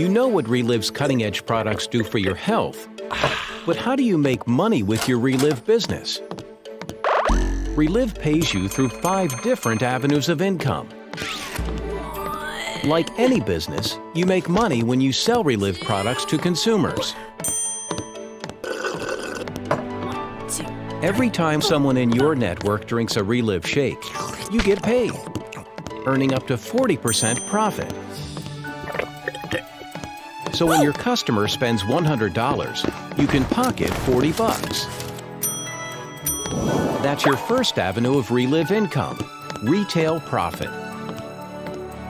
You know what Reliv's cutting-edge products do for your health, but how do you make money with your Reliv business? Reliv pays you through 5 different avenues of income. Like any business, you make money when you sell Reliv products to consumers. Every time someone in your network drinks a Reliv shake, you get paid, earning up to 40% profit. So when your customer spends $100, you can pocket 40 bucks. That's your first avenue of Reliv income, retail profit.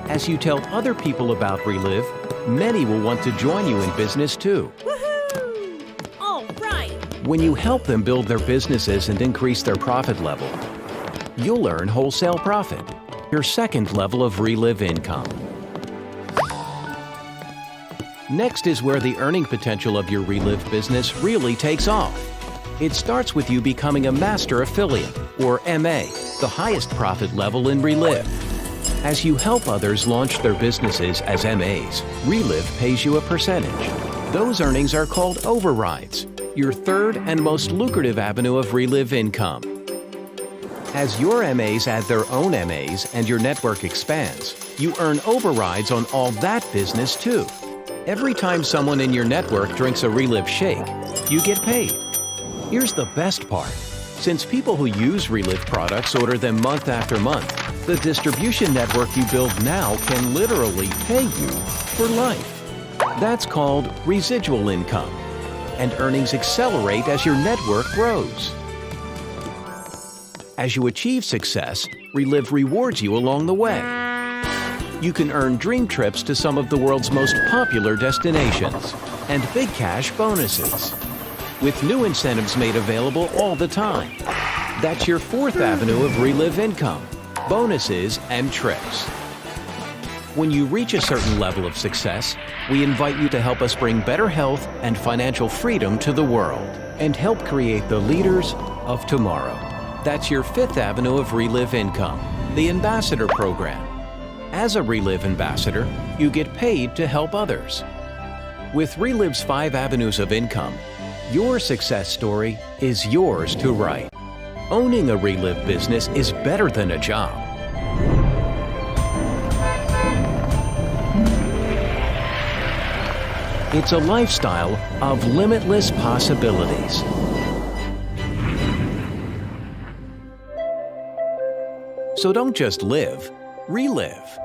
As you tell other people about Reliv, many will want to join you in business too. Woohoo! All right! When you help them build their businesses and increase their profit level, you'll earn wholesale profit, your second level of Reliv income. Next is where the earning potential of your Reliv business really takes off. It starts with you becoming a master affiliate, or MA, the highest profit level in Reliv. As you help others launch their businesses as MAs, Reliv pays you a percentage. Those earnings are called overrides, your third and most lucrative avenue of Reliv income. As your MAs add their own MAs and your network expands, you earn overrides on all that business too. Every time someone in your network drinks a Reliv shake, you get paid. Here's the best part. Since people who use Reliv products order them month after month, the distribution network you build now can literally pay you for life. That's called residual income, and earnings accelerate as your network grows. As you achieve success, Reliv rewards you along the way. You can earn dream trips to some of the world's most popular destinations and big cash bonuses, with new incentives made available all the time. That's your fourth avenue of Reliv income, bonuses and trips. When you reach a certain level of success, we invite you to help us bring better health and financial freedom to the world and help create the leaders of tomorrow. That's your fifth avenue of Reliv income, the Ambassador Program. As a Reliv ambassador, you get paid to help others. With Reliv's 5 avenues of income, your success story is yours to write. Owning a Reliv business is better than a job. It's a lifestyle of limitless possibilities. So don't just live, relive.